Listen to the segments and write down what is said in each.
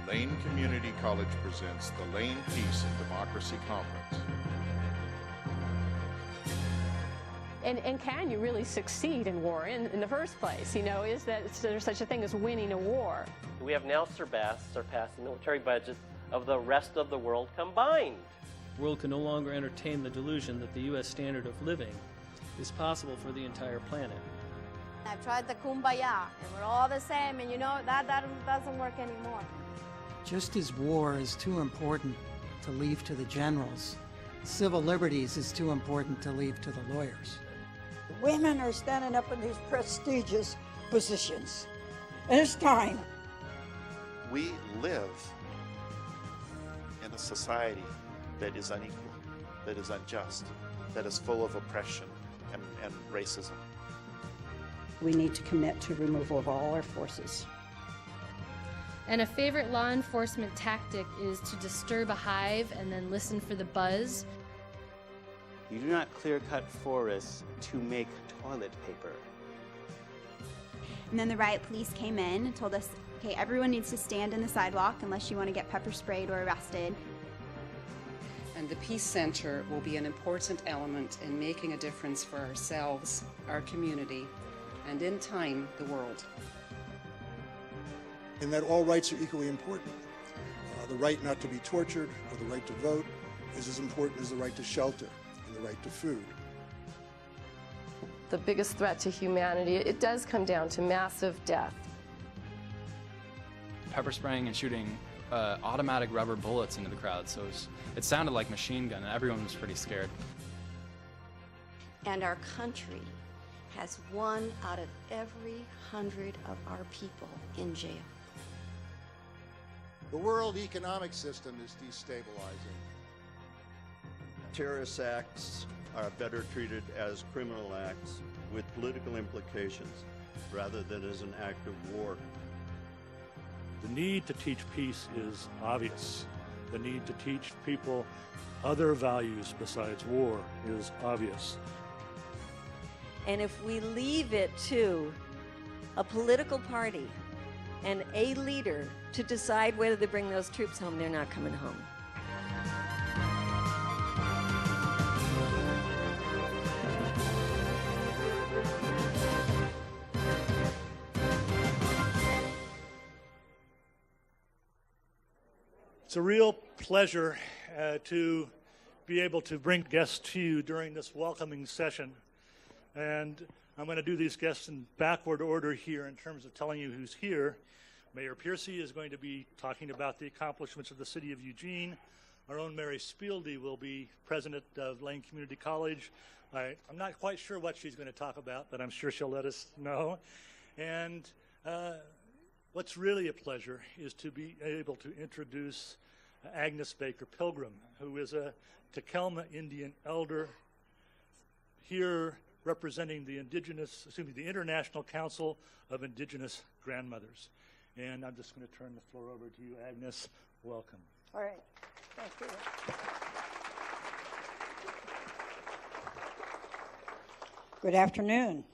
Lane Community College presents the Lane Peace and Democracy Conference. And can you really succeed in war in the first place? You know, is there such a thing as winning a war? We have now surpassed the military budgets of the rest of the world combined. The world can no longer entertain the delusion that the U.S. standard of living is possible for the entire planet. I've tried the kumbaya, and we're all the same, and you know, that doesn't work anymore. Just as war is too important to leave to the generals, civil liberties is too important to leave to the lawyers. Women are standing up in these prestigious positions, and it's time. We live in a society that is unequal, that is unjust, that is full of oppression and racism. We need to commit to removal of all our forces. And a favorite law enforcement tactic is to disturb a hive and then listen for the buzz. You do not clear-cut forests to make toilet paper. And then the riot police came in and told us, okay, everyone needs to stand in the sidewalk unless you want to get pepper sprayed or arrested. And the Peace Center will be an important element in making a difference for ourselves, our community, and in time, the world. And that all rights are equally important. The right not to be tortured or the right to vote is as important as the right to shelter and the right to food. The biggest threat to humanity, it does come down to massive death. Pepper spraying and shooting automatic rubber bullets into the crowd, so it sounded like machine gun, and everyone was pretty scared. And our country has 1 out of every 100 of our people in jail. The world economic system is destabilizing. Terrorist acts are better treated as criminal acts with political implications rather than as an act of war. The need to teach peace is obvious. The need to teach people other values besides war is obvious. And if we leave it to a political party and a leader to decide whether to bring those troops home, they're not coming home. It's a real pleasure to be able to bring guests to you during this welcoming session. And I'm going to do these guests in backward order here in terms of telling you who's here. Mayor Piercy is going to be talking about the accomplishments of the city of Eugene. Our own Mary Spilde will be president of Lane Community College. I'm not quite sure what she's going to talk about, but I'm sure she'll let us know. And what's really a pleasure is to be able to introduce Agnes Pilgrim, who is a Takelma Indian elder here representing the International Council of Indigenous Grandmothers. And I'm just going to turn the floor over to you, Agnes. Welcome. All right. Thank you. Good afternoon.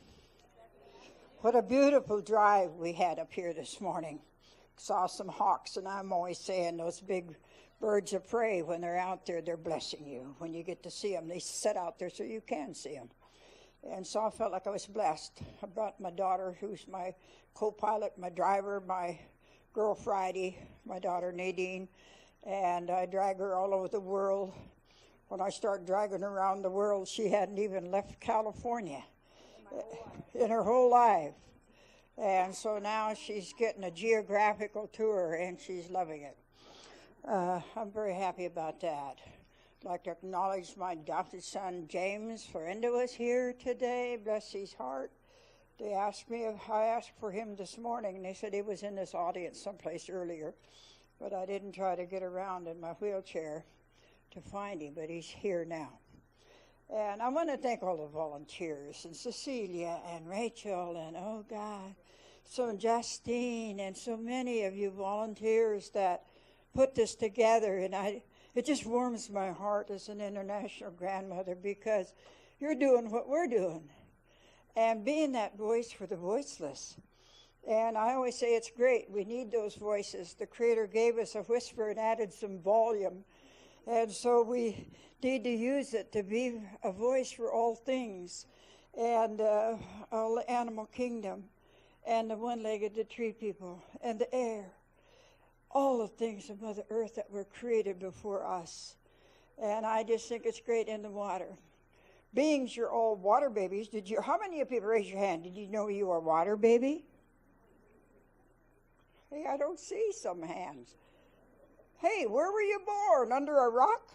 What a beautiful drive we had up here this morning. Saw some hawks, and I'm always saying those big birds of prey, when they're out there, they're blessing you. When you get to see them, they sit out there so you can see them. And so I felt like I was blessed. I brought my daughter, who's my co-pilot, my driver, my girl Friday, my daughter Nadine, and I drag her all over the world. When I started dragging her around the world, she hadn't even left California in her whole life. And so now she's getting a geographical tour, and she's loving it. I'm very happy about that. I'd like to acknowledge my adopted son, James Ferenda was here today. Bless his heart. They asked me if I asked for him this morning, and they said he was in this audience someplace earlier, but I didn't try to get around in my wheelchair to find him, but he's here now. And I want to thank all the volunteers, and Cecilia and Rachel, and oh God, so Justine, and so many of you volunteers that put this together, and it just warms my heart as an international grandmother, because you're doing what we're doing and being that voice for the voiceless. And I always say it's great. We need those voices. The Creator gave us a whisper and added some volume. And so we need to use it to be a voice for all things, and all the animal kingdom, and the one-legged, the tree people, and the air. All the things of Mother Earth that were created before us. And I just think it's great in the water. Beings, you're all water babies. How many of you, raise your hand, did you know you are a water baby? Hey, I don't see some hands. Hey, where were you born? Under a rock?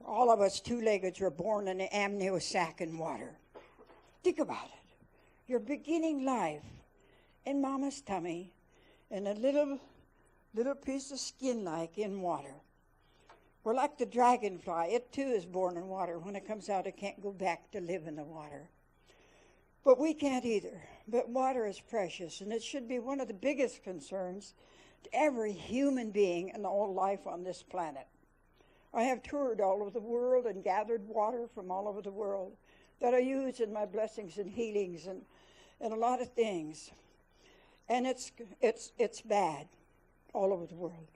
All of us two-leggeds were born in an amnio sac in water. Think about it. You're beginning life in Mama's tummy in a little piece of skin like in water. We're like the dragonfly. It too is born in water. When it comes out, it can't go back to live in the water. But we can't either. But water is precious, and it should be one of the biggest concerns to every human being and all life on this planet. I have toured all over the world and gathered water from all over the world that I use in my blessings and healings and a lot of things. And it's bad all over the world.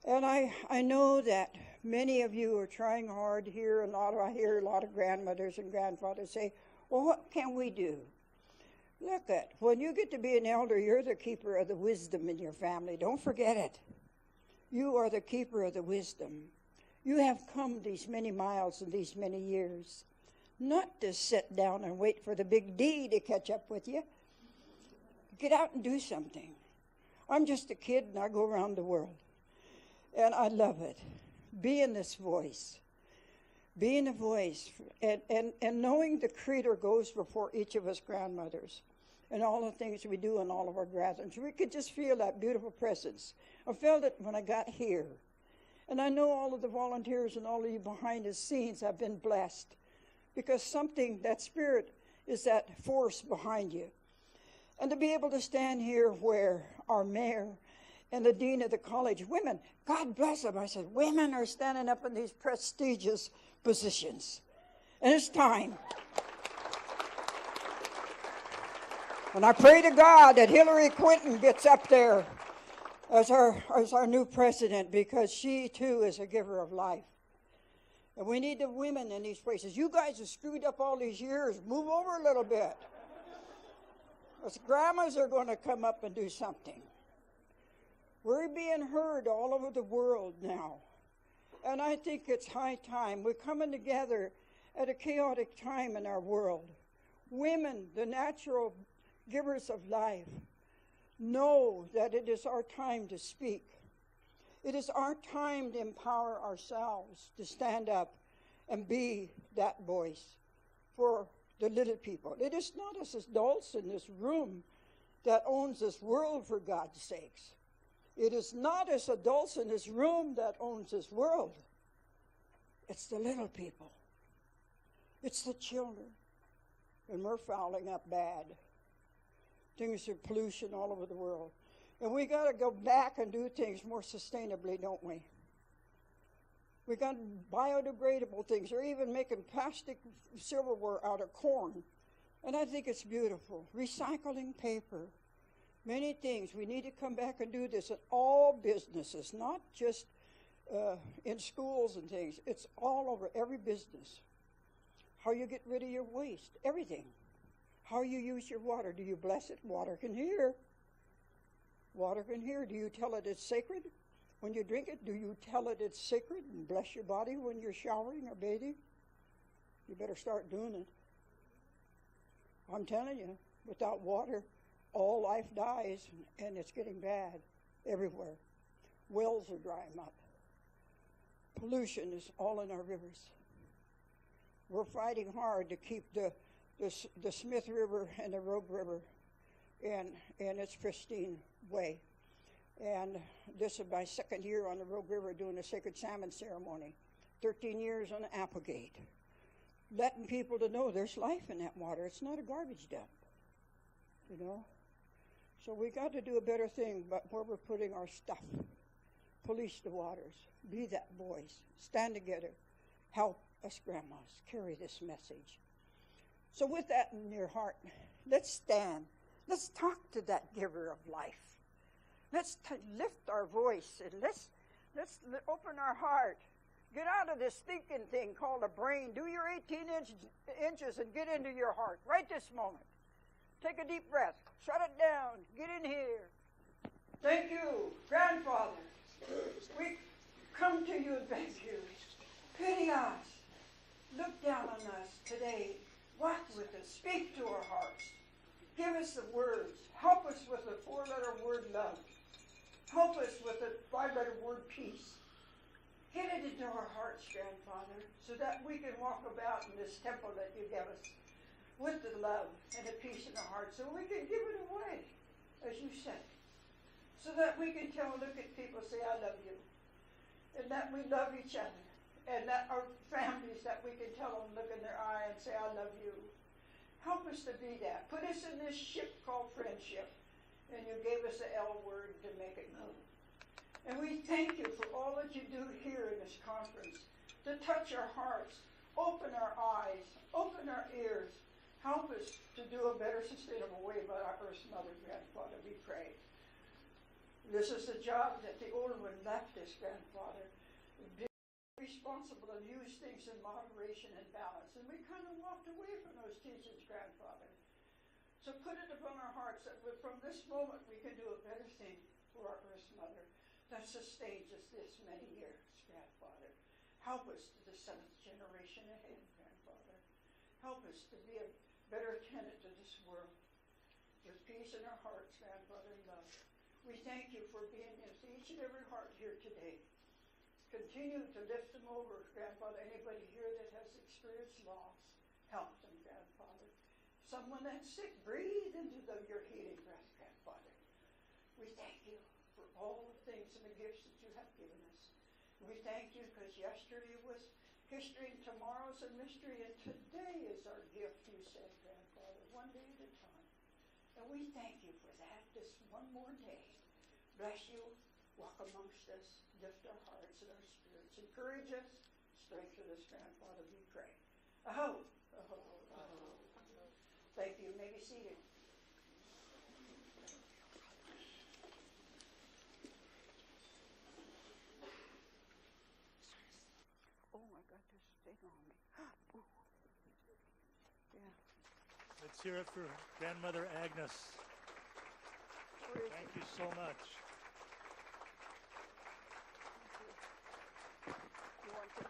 And I know that many of you are trying hard here, and I hear a lot of grandmothers and grandfathers say, well, what can we do? Look at, when you get to be an elder, you're the keeper of the wisdom in your family. Don't forget it. You are the keeper of the wisdom. You have come these many miles and these many years, not to sit down and wait for the big D to catch up with you. Get out and do something. I'm just a kid, and I go around the world. And I love it. Being this voice. Being a voice. And knowing the Creator goes before each of us grandmothers. And all the things we do in all of our gatherings. We could just feel that beautiful presence. I felt it when I got here. And I know all of the volunteers and all of you behind the scenes have been blessed. Because something, that spirit is that force behind you. And to be able to stand here where our mayor and the dean of the college, women, God bless them. I said, women are standing up in these prestigious positions. And it's time. And I pray to God that Hillary Clinton gets up there as our new president, because she too is a giver of life. And we need the women in these places. You guys have screwed up all these years. Move over a little bit. Us grandmas are going to come up and do something. We're being heard all over the world now. And I think it's high time. We're coming together at a chaotic time in our world. Women, the natural givers of life, know that it is our time to speak. It is our time to empower ourselves, to stand up and be that voice for the little people. It is not us adults in this room that owns this world, for God's sakes. It is not us adults in this room that owns this world. It's the little people. It's the children. And we're fouling up bad. Things are pollution all over the world. And we got to go back and do things more sustainably, don't we? We got biodegradable things. They're even making plastic silverware out of corn. And I think it's beautiful. Recycling paper. Many things. We need to come back and do this in all businesses, not just in schools and things. It's all over every business. How you get rid of your waste, everything. How you use your water. Do you bless it? Water can hear. Water can hear. Do you tell it it's sacred when you drink it? Do you tell it it's sacred and bless your body when you're showering or bathing? You better start doing it. I'm telling you, without water, all life dies, and it's getting bad everywhere. Wells are drying up. Pollution is all in our rivers. We're fighting hard to keep the Smith River and the Rogue River in its pristine way. And this is my second year on the Rogue River doing a sacred salmon ceremony. 13 years on Applegate. Letting people to know there's life in that water. It's not a garbage dump, you know. So we got to do a better thing about where we're putting our stuff. Police the waters. Be that voice. Stand together. Help us grandmas carry this message. So with that in your heart, Let's stand. Let's talk to that giver of life. Let's lift our voice and let's open our heart. Get out of this thinking thing called a brain. Do your 18 inches and get into your heart right this moment. Take a deep breath. Shut it down. Get in here. Thank you, Grandfather. We come to you and thank you. Pity us. Look down on us today. Walk with us. Speak to our hearts. Give us the words. Help us with the 4-letter word love. Help us with the 5-letter word peace. Get it into our hearts, Grandfather, so that we can walk about in this temple that you give us with the love and the peace in our hearts, so we can give it away, as you said, so that we can look at people, say, I love you, and that we love each other, and that our families, that we can tell them, look in their eye and say, I love you. Help us to be that. Put us in this ship called friendship, and you gave us the L word to make it move. And we thank you for all that you do here in this conference, to touch our hearts, open our eyes, open our ears, help us to do a better sustainable way by our Earth's Mother, Grandfather, we pray. This is the job that the old one left us, Grandfather. Be responsible and use things in moderation and balance. And we kind of walked away from those teachings, Grandfather. So put it upon our hearts that from this moment we can do a better thing for our Earth's Mother that sustains us this many years, Grandfather. Help us to the 7th generation ahead, Grandfather. Help us to be a better tenant to this world with peace in our hearts, Grandfather, and love. We thank you for being in each and every heart here today. Continue to lift them over, Grandfather. Anybody here that has experienced loss, help them, Grandfather. Someone that's sick, breathe into your healing breath, Grandfather. We thank you for all the things and the gifts that you have given us. We thank you because yesterday was history and tomorrow's a mystery, and today is our gift, you said, Grandfather, one day at a time. And we thank you for that, this one more day. Bless you, walk amongst us, lift our hearts and our spirits, encourage us, strengthen us, Grandfather, we pray. Aho, aho, aho. Thank you. You may be seated. Oh, I got this thing on me. Ooh. Yeah. Let's hear it for Grandmother Agnes. Thank you so much. You want to?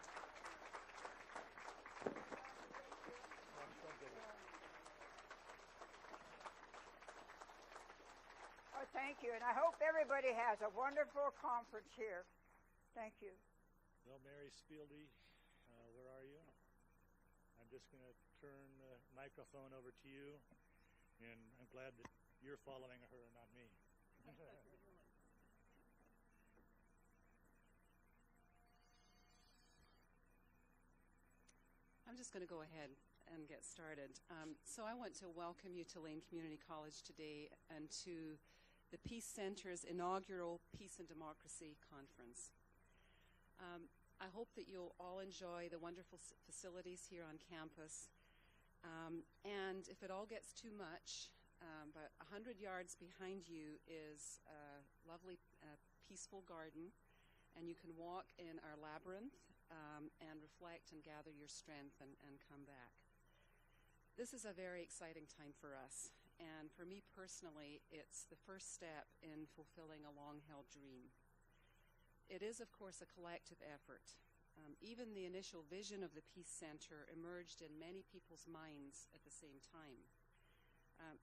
Oh, thank you, and I hope everybody has a wonderful conference here. Thank you. Well, Mary Spilde, where are you? I'm just going to turn the microphone over to you, and I'm glad that you're following her and not me. I'm just going to go ahead and get started. So I want to welcome you to Lane Community College today and to the Peace Center's inaugural Peace and Democracy Conference. I hope that you'll all enjoy the wonderful facilities here on campus. And if it all gets too much, about 100 yards behind you is a lovely, peaceful garden, and you can walk in our labyrinth and reflect and gather your strength and come back. This is a very exciting time for us, and for me personally, it's the first step in fulfilling a long-held dream. It is, of course, a collective effort. Even the initial vision of the Peace Center emerged in many people's minds at the same time.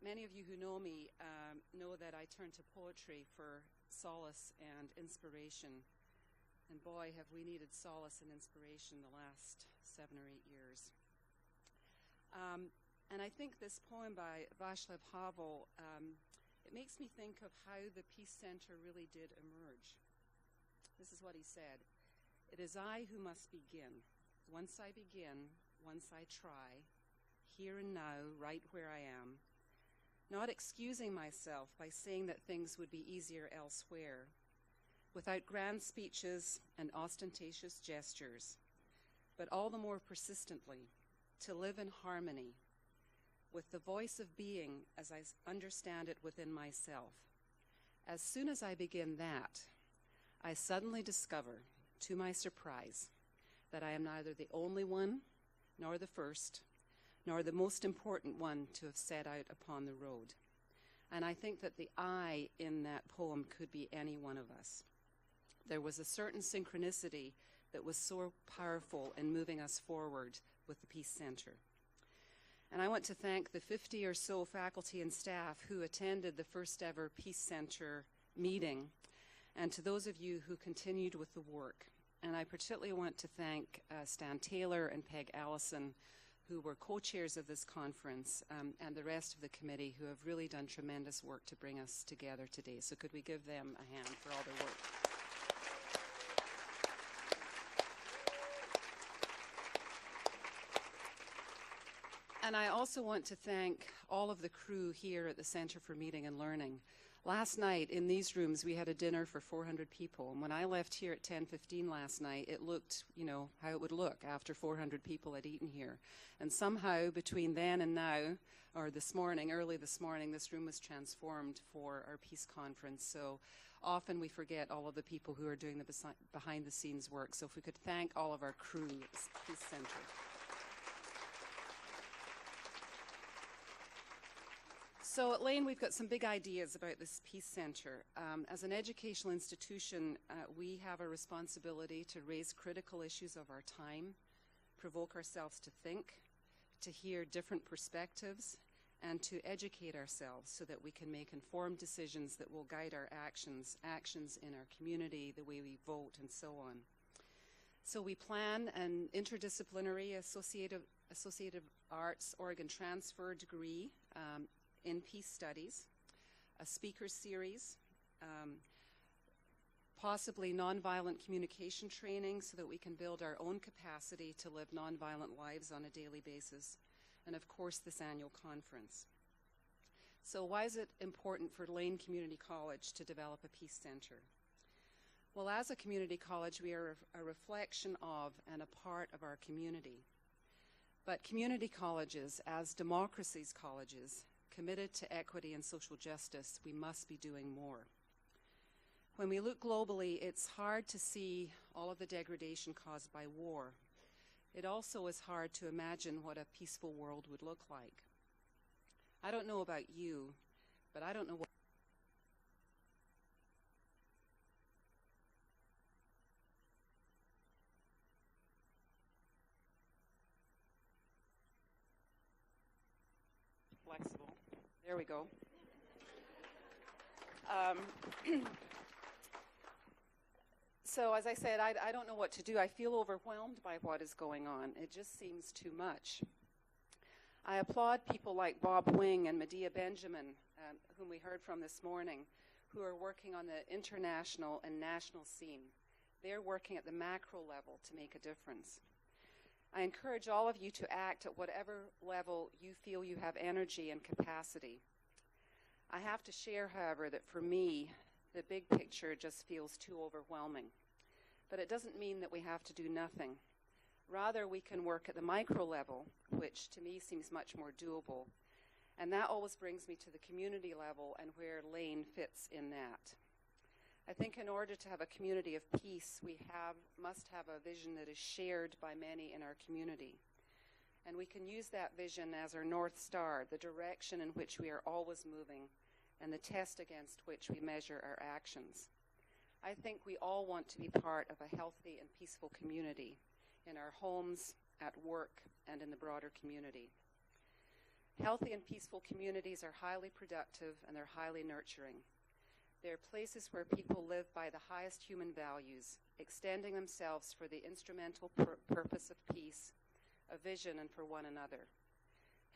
Many of you who know me know that I turn to poetry for solace and inspiration. And boy, have we needed solace and inspiration the last 7 or 8 years. And I think this poem by Václav Havel, it makes me think of how the Peace Center really did emerge. This is what he said. It is I who must begin. Once I begin, once I try, here and now, right where I am, not excusing myself by saying that things would be easier elsewhere, without grand speeches and ostentatious gestures, but all the more persistently, to live in harmony, with the voice of being as I understand it within myself. As soon as I begin that, I suddenly discover, to my surprise, that I am neither the only one, nor the first, nor the most important one to have set out upon the road. And I think that the I in that poem could be any one of us. There was a certain synchronicity that was so powerful in moving us forward with the Peace Center. And I want to thank the 50 or so faculty and staff who attended the first ever Peace Center meeting, and to those of you who continued with the work. And I particularly want to thank Stan Taylor and Peg Allison, who were co-chairs of this conference, and the rest of the committee who have really done tremendous work to bring us together today. So could we give them a hand for all their work? And I also want to thank all of the crew here at the Center for Meeting and Learning. Last night in these rooms we had a dinner for 400 people, and when I left here at 10:15 last night, it looked, you know, how it would look after 400 people had eaten here. And somehow between then and now, or this morning, early this morning, this room was transformed for our peace conference. So often we forget all of the people who are doing the behind the scenes work. So if we could thank all of our crew at the Peace Center. So at Lane, we've got some big ideas about this Peace Center. As an educational institution, we have a responsibility to raise critical issues of our time, provoke ourselves to think, to hear different perspectives, and to educate ourselves so that we can make informed decisions that will guide our actions in our community, the way we vote, and so on. So we plan an interdisciplinary associative arts Oregon transfer degree in peace studies, a speaker series, possibly nonviolent communication training so that we can build our own capacity to live nonviolent lives on a daily basis, and of course this annual conference. So why is it important for Lane Community College to develop a peace center? Well, as a community college, we are a reflection of and a part of our community. But community colleges, as democracy's colleges, committed to equity and social justice, we must be doing more. When we look globally, it's hard to see all of the degradation caused by war. It also is hard to imagine what a peaceful world would look like. I don't know about you, but I don't know what flexible. There we go. So as I said, I don't know what to do. I feel overwhelmed by what is going on. It just seems too much. I applaud people like Bob Wing and Medea Benjamin, whom we heard from this morning, who are working on the international and national scene. They're working at the macro level to make a difference. I encourage all of you to act at whatever level you feel you have energy and capacity. I have to share, however, that for me, the big picture just feels too overwhelming. But it doesn't mean that we have to do nothing. Rather, we can work at the micro level, which to me seems much more doable. And that always brings me to the community level and where Lane fits in that. I think in order to have a community of peace, we must have a vision that is shared by many in our community. And we can use that vision as our North Star, the direction in which we are always moving, and the test against which we measure our actions. I think we all want to be part of a healthy and peaceful community in our homes, at work, and in the broader community. Healthy and peaceful communities are highly productive and they're highly nurturing. They're places where people live by the highest human values, extending themselves for the instrumental purpose of peace, a vision, and for one another.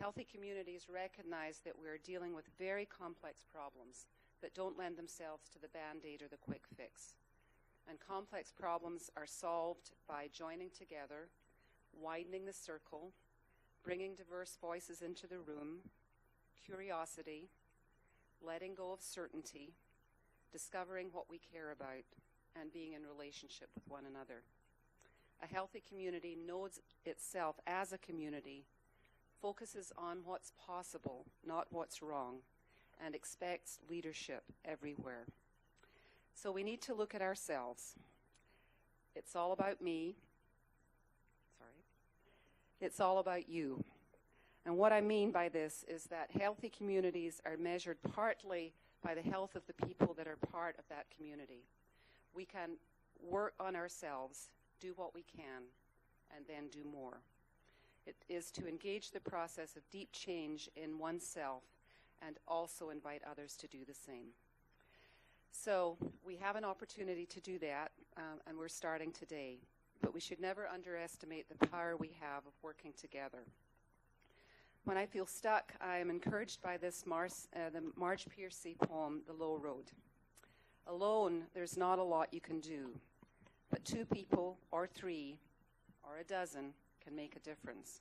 Healthy communities recognize that we're dealing with very complex problems that don't lend themselves to the Band-Aid or the quick fix. And complex problems are solved by joining together, widening the circle, bringing diverse voices into the room, curiosity, letting go of certainty, discovering what we care about, and being in relationship with one another. A healthy community knows itself as a community focuses on what's possible, not what's wrong, and expects leadership everywhere. So we need to look at ourselves. It's all about me. Sorry. It's all about you. And what I mean by this is that healthy communities are measured partly by the health of the people that are part of that community. We can work on ourselves, do what we can, and then do more. It is to engage the process of deep change in oneself and also invite others to do the same. So we have an opportunity to do that, and we're starting today. But we should never underestimate the power we have of working together. When I feel stuck, I am encouraged by this the Marge Piercy poem, The Low Road. Alone, there's not a lot you can do, but 2 people, or 3, or a dozen, can make a difference.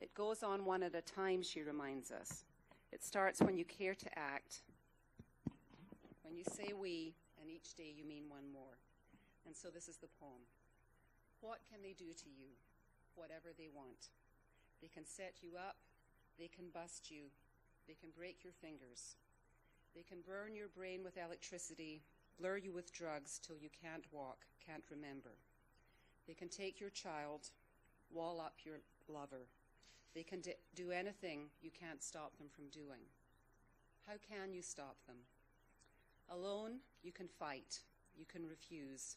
It goes on one at a time, she reminds us. It starts when you care to act, when you say we, and each day you mean one more. And so this is the poem. What can they do to you? Whatever they want. They can set you up, they can bust you, they can break your fingers. They can burn your brain with electricity, blur you with drugs till you can't walk, can't remember. They can take your child, wall up your lover. They can do anything you can't stop them from doing. How can you stop them? Alone, you can fight, you can refuse.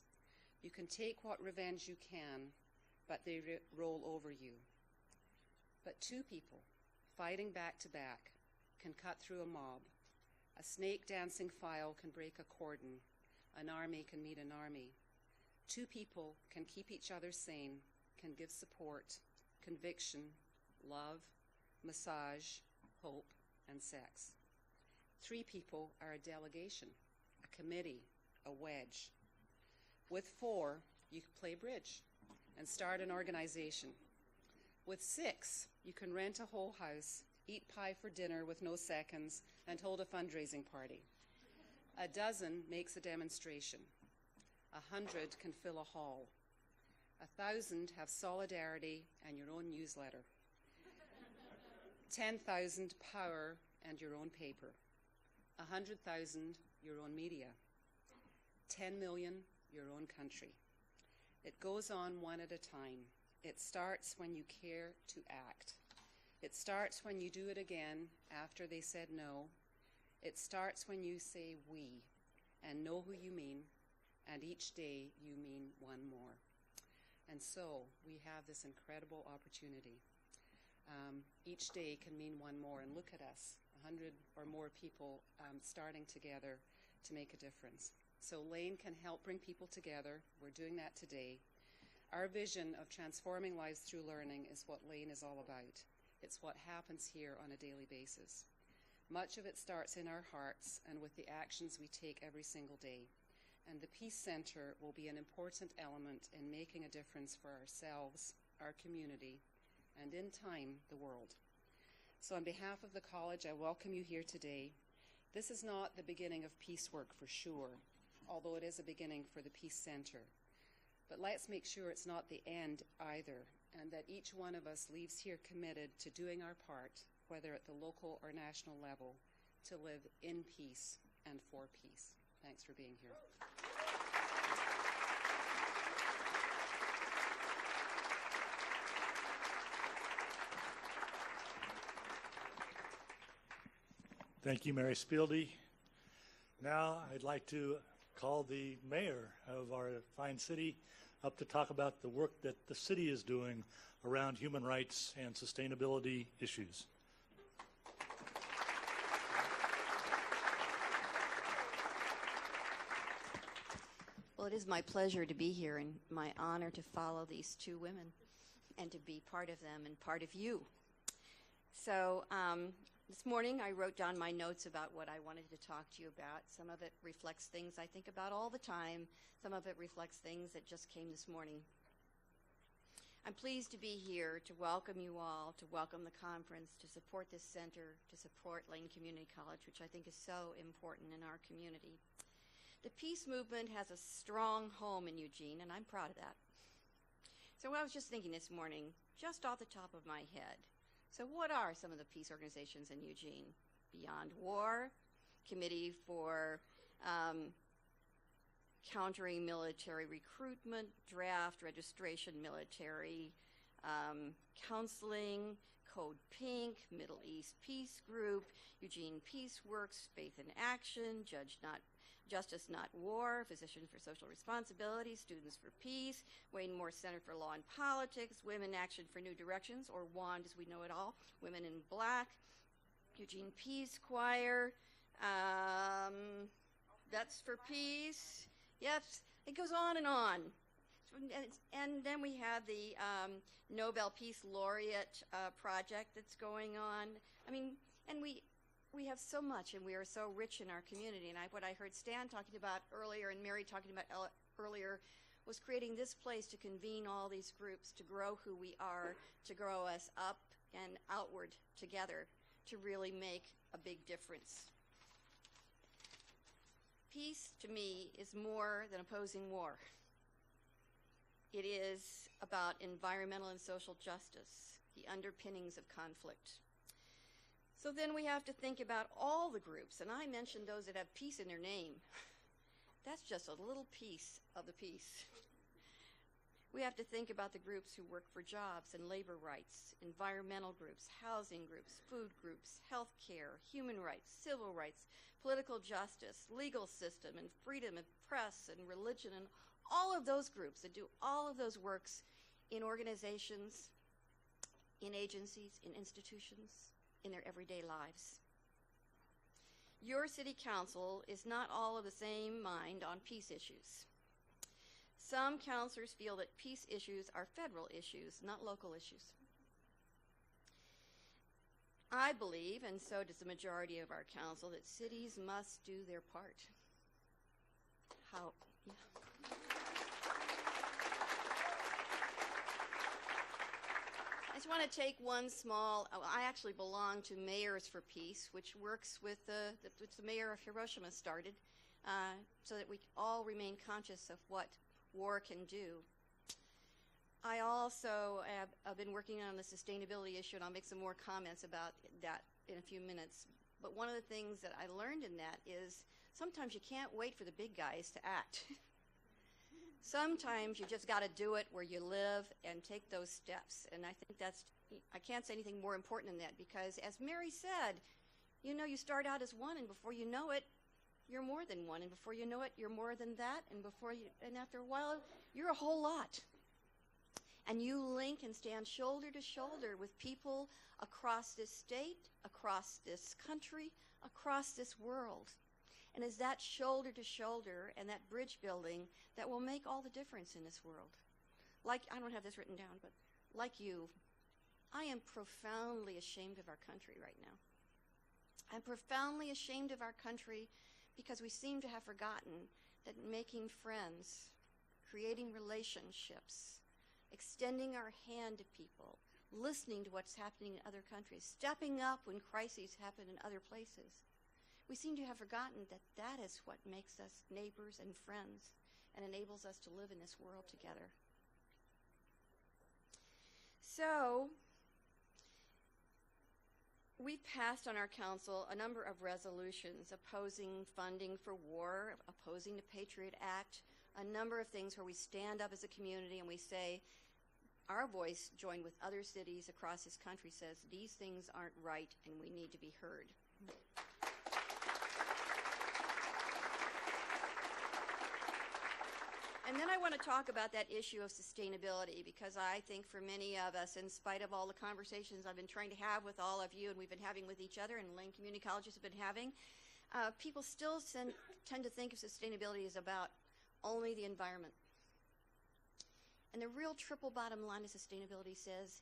You can take what revenge you can, but they roll over you. But 2 people, fighting back to back, can cut through a mob. A snake dancing file can break a cordon. An army can meet an army. 2 people can keep each other sane, can give support, conviction, love, massage, hope, and sex. 3 people are a delegation, a committee, a wedge. With 4, you can play bridge and start an organization. With 6, you can rent a whole house, eat pie for dinner with no seconds, and hold a fundraising party. A dozen makes a demonstration. 100 can fill a hall. 1,000 have solidarity and your own newsletter. 10,000 power and your own paper. 100,000 your own media. 10 million your own country. It goes on one at a time. It starts when you care to act. It starts when you do it again after they said no. It starts when you say we and know who you mean, and each day you mean one more. And so we have this incredible opportunity. Each day can mean one more, and look at us, 100 or more people starting together to make a difference. So Lane can help bring people together. We're doing that today. Our vision of transforming lives through learning is what Lane is all about. It's what happens here on a daily basis. Much of it starts in our hearts and with the actions we take every single day. And the Peace Center will be an important element in making a difference for ourselves, our community, and in time, the world. So on behalf of the college, I welcome you here today. This is not the beginning of peace work for sure, although it is a beginning for the Peace Center. But let's make sure it's not the end either, and that each one of us leaves here committed to doing our part, whether at the local or national level, to live in peace and for peace. Thanks for being here. Thank you, Mary Spilde. Now I'd like to call the mayor of our fine city up to talk about the work that the city is doing around human rights and sustainability issues. Well, it is my pleasure to be here and my honor to follow these 2 women and to be part of them and part of you. So this morning I wrote down my notes about what I wanted to talk to you about. Some of it reflects things I think about all the time. Some of it reflects things that just came this morning. I'm pleased to be here to welcome you all, to welcome the conference, to support this center, to support Lane Community College, which I think is so important in our community. The peace movement has a strong home in Eugene, and I'm proud of that. So I was just thinking this morning, just off the top of my head, So what are some of the peace organizations in Eugene? Beyond War, Committee for Countering Military Recruitment, Draft Registration Military Counseling, Code Pink, Middle East Peace Group, Eugene Peace Works, Faith in Action, Justice Not War, Physicians for Social Responsibility, Students for Peace, Wayne Moore Center for Law and Politics, Women Action for New Directions, or WAND as we know it all, Women in Black, Eugene Peace Choir, Vets for Peace. Yes, it goes on and on. And then we have the Nobel Peace Laureate project that's going on. I mean, and we have so much, and we are so rich in our community. And what I heard Stan talking about earlier and Mary talking about earlier was creating this place to convene all these groups, to grow who we are, to grow us up and outward together, to really make a big difference. Peace, to me, is more than opposing war. It is about environmental and social justice, the underpinnings of conflict. So then we have to think about all the groups, and I mentioned those that have peace in their name. That's just a little piece of the piece. We have to think about the groups who work for jobs and labor rights, environmental groups, housing groups, food groups, health care, human rights, civil rights, political justice, legal system, and freedom of press and religion, and all of those groups that do all of those works in organizations, in agencies, in institutions, in their everyday lives. Your city council is not all of the same mind on peace issues. Some councilors feel that peace issues are federal issues, not local issues. I believe, and so does the majority of our council, that cities must do their part. How? Yeah. I just want to take one small, I actually belong to Mayors for Peace, which works with which the mayor of Hiroshima started, so that we all remain conscious of what war can do. I also have been working on the sustainability issue, and I'll make some more comments about that in a few minutes. But one of the things that I learned in that is sometimes you can't wait for the big guys to act. Sometimes you just got to do it where you live and take those steps. And I think I can't say anything more important than that, because as Mary said, you know, you start out as one, and before you know it, you're more than one, and before you know it, you're more than that, and after a while, you're a whole lot. And you link and stand shoulder to shoulder with people across this state, across this country, across this world. And it's that shoulder to shoulder and that bridge building that will make all the difference in this world. Like, I don't have this written down, but like you, I am profoundly ashamed of our country right now. I'm profoundly ashamed of our country because we seem to have forgotten that making friends, creating relationships, extending our hand to people, listening to what's happening in other countries, stepping up when crises happen in other places. We seem to have forgotten that that is what makes us neighbors and friends and enables us to live in this world together. So, we've passed on our council a number of resolutions opposing funding for war, opposing the Patriot Act, a number of things where we stand up as a community and we say, our voice, joined with other cities across this country, says these things aren't right and we need to be heard. And then I want to talk about that issue of sustainability, because I think for many of us, in spite of all the conversations I've been trying to have with all of you and we've been having with each other and Lane Community Colleges have been having, people still tend to think of sustainability as about only the environment. And the real triple bottom line of sustainability says,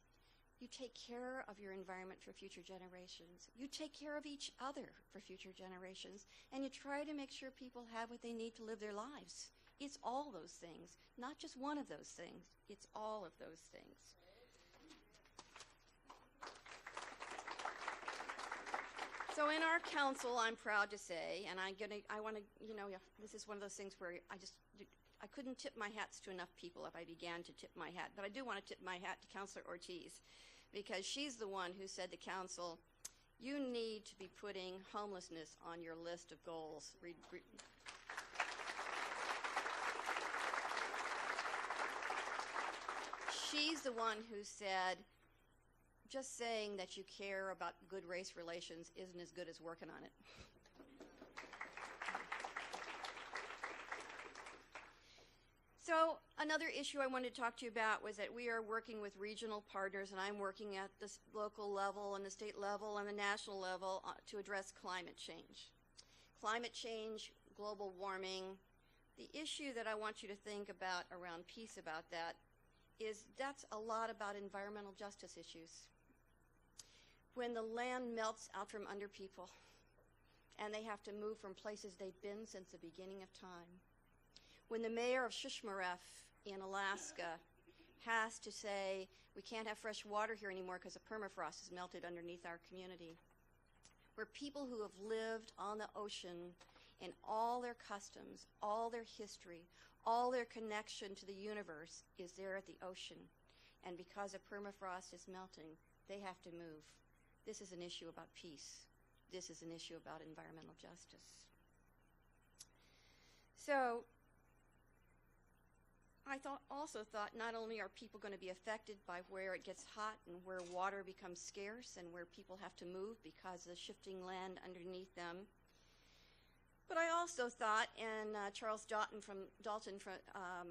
you take care of your environment for future generations. You take care of each other for future generations. And you try to make sure people have what they need to live their lives. It's all those things, not just one of those things. It's all of those things. So in our council, I'm proud to say, and I want to, this is one of those things where I couldn't tip my hats to enough people if I began to tip my hat, but I do want to tip my hat to Councilor Ortiz, because she's the one who said to council, you need to be putting homelessness on your list of goals. She's the one who said, just saying that you care about good race relations isn't as good as working on it. So another issue I wanted to talk to you about was that we are working with regional partners, and I'm working at the local level and the state level and the national level to address climate change. Climate change, global warming. The issue that I want you to think about around peace about that is that's a lot about environmental justice issues. When the land melts out from under people and they have to move from places they've been since the beginning of time. When the mayor of Shishmaref in Alaska has to say, we can't have fresh water here anymore because the permafrost has melted underneath our community. Where people who have lived on the ocean and all their customs, all their history, all their connection to the universe is there at the ocean. And because the permafrost is melting, they have to move. This is an issue about peace. This is an issue about environmental justice. So, I also thought not only are people going to be affected by where it gets hot and where water becomes scarce and where people have to move because of the shifting land underneath them, but I also thought, and Charles Dalton,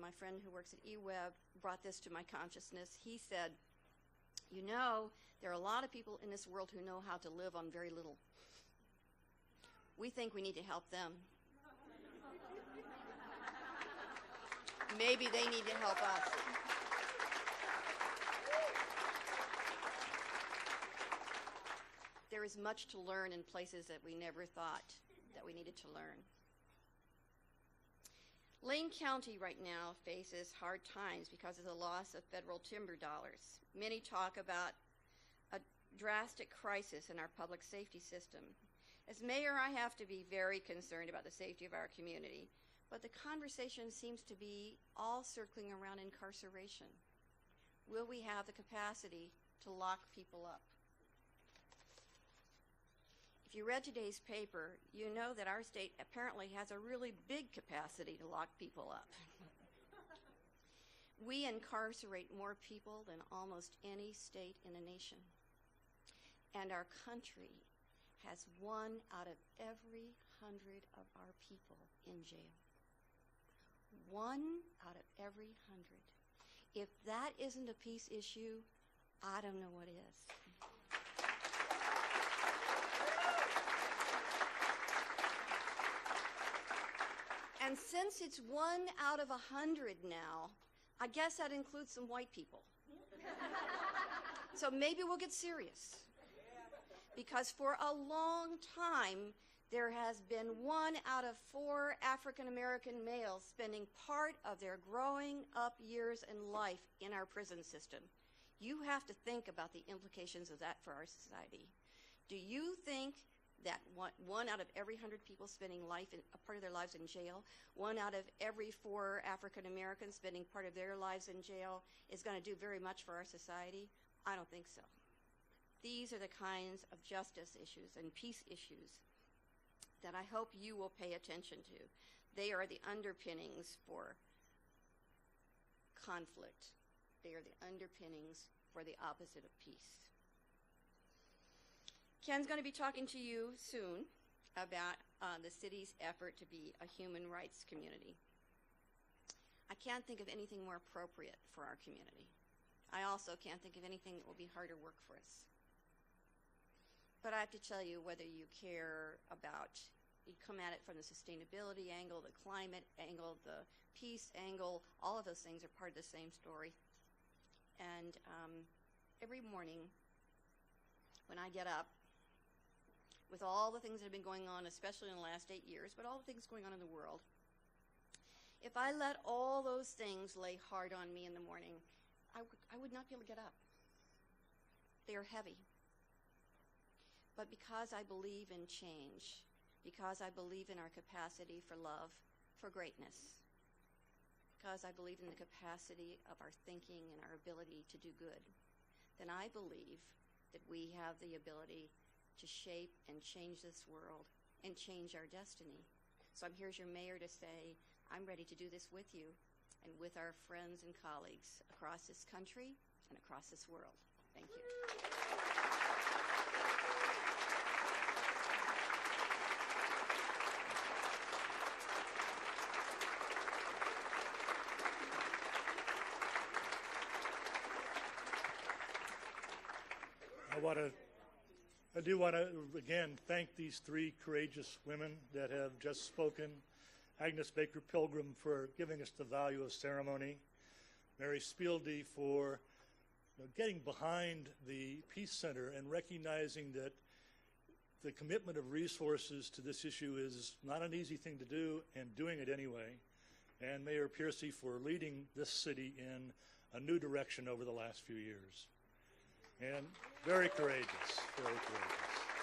my friend who works at eWeb, brought this to my consciousness. He said, you know, there are a lot of people in this world who know how to live on very little. We think we need to help them. Maybe they need to help us. There is much to learn in places that we never thought that we needed to learn. Lane County right now faces hard times because of the loss of federal timber dollars. Many talk about a drastic crisis in our public safety system. As mayor, I have to be very concerned about the safety of our community. But the conversation seems to be all circling around incarceration. Will we have the capacity to lock people up? If you read today's paper, you know that our state apparently has a really big capacity to lock people up. We incarcerate more people than almost any state in the nation. And our country has 1 out of every 100 of our people in jail. 1 out of every 100. If that isn't a peace issue, I don't know what is. And since it's 1 out of 100 now, I guess that includes some white people. So maybe we'll get serious. Because for a long time, there has been 1 out of 4 African American males spending part of their growing up years in life in our prison system. You have to think about the implications of that for our society. Do you think that 1 out of every 100 people spending a part of their lives in jail, 1 out of every 4 African Americans spending part of their lives in jail is going to do very much for our society? I don't think so. These are the kinds of justice issues and peace issues that I hope you will pay attention to. They are the underpinnings for conflict. They are the underpinnings for the opposite of peace. Ken's going to be talking to you soon about the city's effort to be a human rights community. I can't think of anything more appropriate for our community. I also can't think of anything that will be harder work for us. But I have to tell you, whether you care about, you come at it from the sustainability angle, the climate angle, the peace angle, all of those things are part of the same story. And every morning when I get up, with all the things that have been going on, especially in the last 8 years, but all the things going on in the world, if I let all those things lay hard on me in the morning, I would not be able to get up. They are heavy. But because I believe in change, because I believe in our capacity for love, for greatness, because I believe in the capacity of our thinking and our ability to do good, then I believe that we have the ability to shape and change this world and change our destiny. So I'm here as your mayor to say, I'm ready to do this with you and with our friends and colleagues across this country and across this world. Thank you. I do want to, again, thank these three courageous women that have just spoken. Agnes Baker Pilgrim for giving us the value of ceremony. Mary Spilde for getting behind the Peace Center and recognizing that the commitment of resources to this issue is not an easy thing to do and doing it anyway. And Mayor Piercy for leading this city in a new direction over the last few years. And very courageous, very courageous.